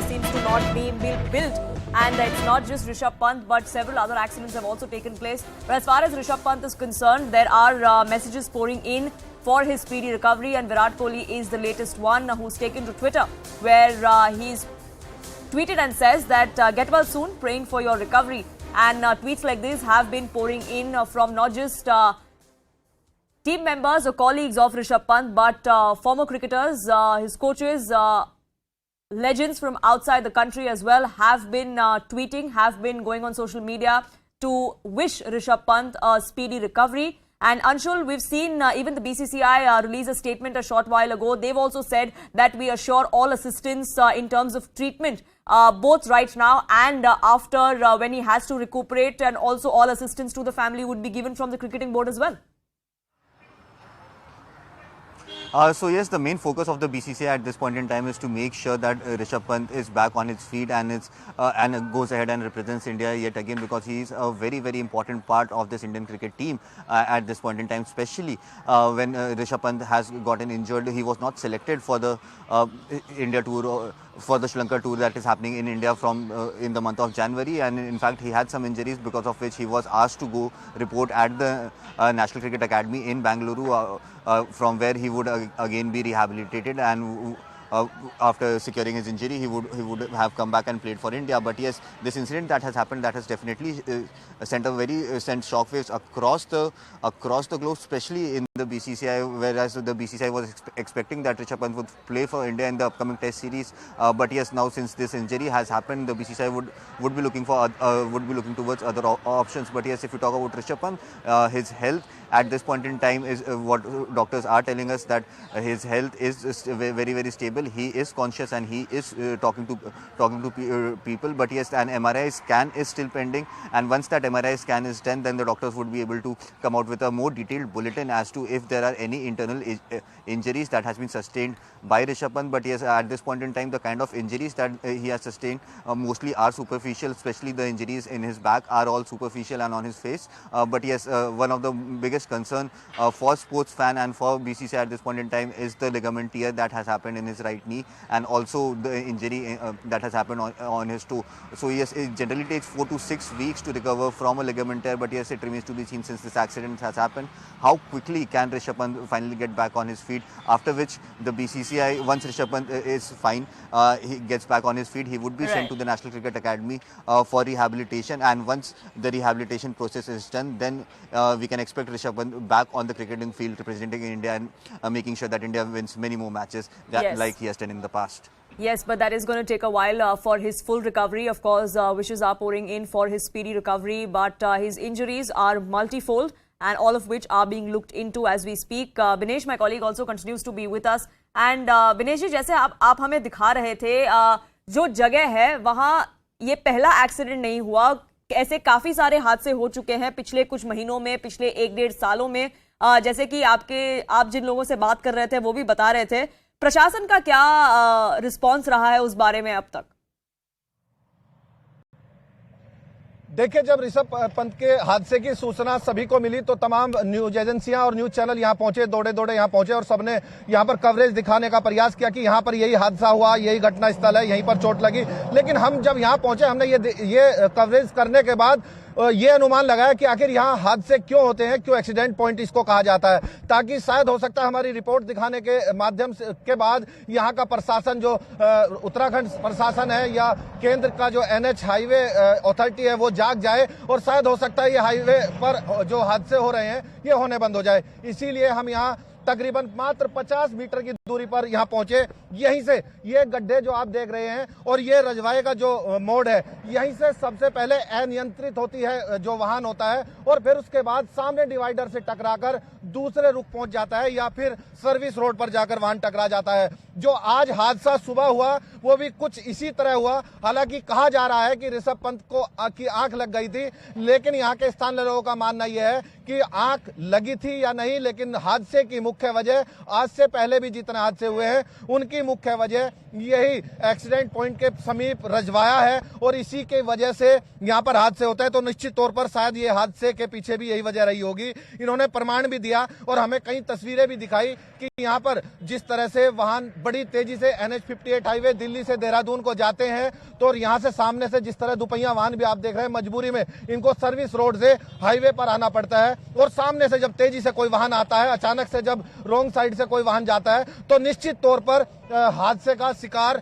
seems to not be built. And it's not just Rishabh Pant, but several other accidents have also taken place. But as far as Rishabh Pant is concerned, there are messages pouring in for his speedy recovery, and Virat Kohli is the latest one who's taken to Twitter, where he's tweeted and says that get well soon, praying for your recovery. And tweets like this have been pouring in from not just team members or colleagues of Rishabh Pant, but former cricketers, his coaches, legends from outside the country as well have been tweeting, have been going on social media to wish Rishabh Pant a speedy recovery. And Anshul, we've seen even the BCCI release a statement a short while ago. They've also said that we assure all assistance in terms of treatment, both right now and after when he has to recuperate, and also all assistance to the family would be given from the cricketing board as well. So yes, the main focus of the BCCI at this point in time is to make sure that Rishabh Pant is back on his feet and goes ahead and represents India yet again, because he is a very, very important part of this Indian cricket team at this point in time, especially when Rishabh Pant has gotten injured. He was not selected for the India tour, for the Sri Lanka tour that is happening in India from in the month of January, and in fact he had some injuries, because of which he was asked to go report at the National Cricket Academy in Bangalore, from where he would again be rehabilitated, and after securing his injury he would have come back and played for India. But yes, this incident that has happened, that has definitely sent shockwaves across the globe, especially in the BCCI, whereas the BCCI was expecting that Rishabh Pant would play for India in the upcoming Test series. But yes, now since this injury has happened, the BCCI would be looking towards other options. But yes, if you talk about Rishabh Pant, his health at this point in time is what doctors are telling us, that his health is very, very stable. He is conscious and he is talking to people. But yes, an MRI scan is still pending, and once that MRI scan is done, then the doctors would be able to come out with a more detailed bulletin as to if there are any internal injuries that has been sustained by Rishabh Pant. But yes, at this point in time, the kind of injuries that he has sustained mostly are superficial, especially the injuries in his back are all superficial and on his face. But yes, one of the biggest concern for sports fan and for BCCI at this point in time is the ligament tear that has happened in his right knee, and also the injury that has happened on his toe. So yes, it generally takes 4 to 6 weeks to recover from a ligament tear. But yes, it remains to be seen, since this accident has happened, how quickly can Rishabh Pant finally get back on his feet, after which the BCCI, once Rishabh Pant is fine, he gets back on his feet, he would be sent to the National Cricket Academy for rehabilitation. And once the rehabilitation process is done, then we can expect Rishabh Pant back on the cricketing field representing India and making sure that India wins many more matches like he has done in the past. Yes, but that is going to take a while for his full recovery. Of course, wishes are pouring in for his speedy recovery, but his injuries are multifold, and all of which are being looked into as we speak. Binesh, my colleague, also continues to be with us. And Binesh ji, जैसे आप हमें दिखा रहे थे, जो जगह है वहाँ ये पहला एक्सीडेंट नहीं हुआ, ऐसे काफी सारे हादसे हो चुके हैं पिछले कुछ महीनों में, पिछले 1-1.5 सालों में। जैसे कि आप जिन लोगों से बात कर रहे थे वो भी बता रहे थे, प्रशासन का क्या रिस्पांस रहा है उस बारे में अब तक? देखिए, जब ऋषभ पंत के हादसे की सूचना सभी को मिली तो तमाम न्यूज एजेंसियां और न्यूज चैनल यहां पहुंचे, दौड़े यहां पहुंचे, और सबने यहां पर कवरेज दिखाने का प्रयास किया कि यहां पर यही हादसा हुआ, यही घटना स्थल है, यहीं पर चोट लगी। लेकिन हम जब यहां पहुंचे, हमने ये कवरेज करने के बाद ये अनुमान लगाया कि आखिर यहाँ हादसे क्यों होते हैं, क्यों एक्सीडेंट पॉइंट इसको कहा जाता है, ताकि शायद हो सकता है हमारी रिपोर्ट दिखाने के माध्यम के बाद यहाँ का प्रशासन, जो उत्तराखंड प्रशासन है या केंद्र का जो NH हाईवे अथॉरिटी है, वो जाग जाए, और शायद हो सकता है ये हाईवे पर जो हादसे हो रहे हैं ये होने बंद हो जाए। इसीलिए हम यहाँ तकरीबन मात्र 50 मीटर की दूरी पर यहां पहुंचे। यहीं से ये गड्ढे जो आप देख रहे हैं और ये रजवाए का जो मोड़ है, यहीं से सबसे पहले अनियंत्रित होती है जो वाहन होता है, और फिर उसके बाद सामने डिवाइडर से टकराकर दूसरे रुख पहुंच जाता है, या फिर सर्विस रोड पर जाकर वाहन टकरा जाता है। जो आज हादसा सुबह हुआ वो भी कुछ इसी तरह हुआ। हालांकि कहा जा रहा है कि ऋषभ पंत की आंख लग गई थी, लेकिन यहाँ के स्थानीय लोगों का मानना यह है कि आंख लगी थी या नहीं, लेकिन हादसे की मुख्य वजह, आज से पहले भी जितने हादसे हुए हैं उनकी मुख्य वजह यही एक्सीडेंट पॉइंट के समीप रजवाया है और इसी के वजह से यहाँ पर हादसे होते हैं। तो निश्चित तौर पर शायद ये हादसे के पीछे भी यही वजह रही होगी। इन्होंने प्रमाण भी दिया और हमें कई तस्वीरें भी दिखाई कि यहाँ पर जिस तरह से वाहन बड़ी तेजी से NH-58 हाईवे दिल्ली से देहरादून को जाते हैं, तो यहाँ से सामने से जिस तरह दुपहिया वाहन भी आप देख रहे हैं, मजबूरी में इनको सर्विस रोड से हाईवे पर आना पड़ता है और सामने से जब तेजी से कोई वाहन आता है, अचानक से जब रोंग साइड से कोई वाहन जाता है, तो निश्चित तौर पर हादसे का शिकार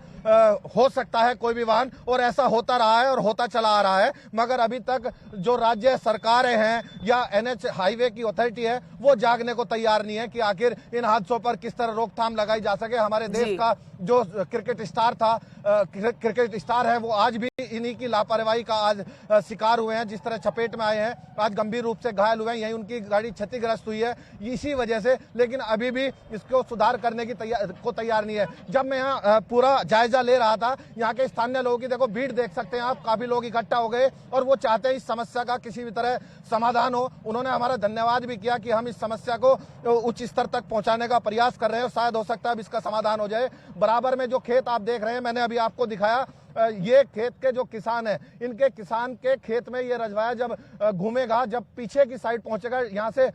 हो सकता है कोई भी वाहन, और ऐसा होता रहा है और होता चला आ रहा है। मगर अभी तक जो राज्य सरकारें हैं या NH हाईवे की अथॉरिटी है वो जागने को तैयार नहीं है कि आखिर इन हादसों पर किस तरह रोकथाम लगाई जा सके। हमारे देश का जो क्रिकेट स्टार था, क्रिकेट स्टार है, वो आज भी इन्हीं की लापरवाही का आज शिकार हुए हैं। जिस तरह चपेट में आए हैं, आज गंभीर रूप से घायल हुए हैं, यही उनकी गाड़ी क्षतिग्रस्त हुई है इसी वजह से, लेकिन अभी भी इसको सुधार करने की तैयार नहीं है। जब मैं यहाँ पूरा जायजा ले रहा था, यहाँ के स्थानीय लोगों की देखो भीड़ देख सकते हैं आप, काफी लोग इकट्ठा हो गए और वो चाहते हैं इस समस्या का किसी भी तरह समाधान हो। उन्होंने हमारा धन्यवाद भी किया कि हम इस समस्या को उच्च स्तर तक पहुंचाने का प्रयास कर रहे हैं और शायद हो सकता है अब इसका समाधान हो जाए। बराबर में जो खेत आप देख रहे हैं, मैंने अभी आपको दिखाया, ये खेत के जो किसान हैं, इनके किसान के खेत में ये रजवाया जब घूमेगा, जब पीछे की साइड पहुंचेगा, यहाँ से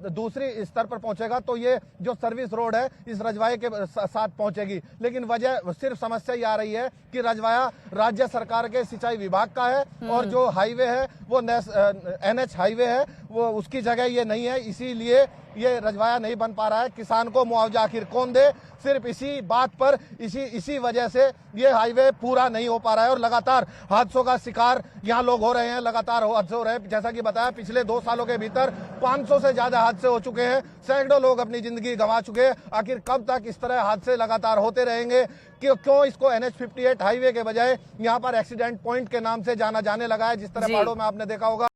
दूसरी स्तर पर पहुंचेगा, तो ये जो सर्विस रोड है इस रजवाए के साथ पहुंचेगी। लेकिन वजह सिर्फ समस्या ये आ रही है कि रजवाया राज्य सरकार के सिंचाई विभाग का है और जो हाईवे है वो NH हाईवे है, वो उसकी जगह ये नहीं है, इसीलिए ये रजवाया नहीं बन पा रहा है। किसान को मुआवजा आखिर कौन दे, सिर्फ इसी बात पर, इसी वजह से ये हाईवे पूरा नहीं हो पा रहा है और लगातार हादसों का शिकार यहाँ लोग हो रहे हैं, लगातार हादसे हो रहे हैं। जैसा कि बताया, पिछले 2 सालों के भीतर 500 से ज्यादा हादसे हो चुके हैं, सैकड़ों लोग अपनी जिंदगी गंवा चुके हैं। आखिर कब तक इस तरह हादसे लगातार होते रहेंगे? क्यों इसको NH-58 हाईवे के बजाय यहाँ पर एक्सीडेंट पॉइंट के नाम से जाना जाने लगा है? जिस तरह पहाड़ों में आपने देखा होगा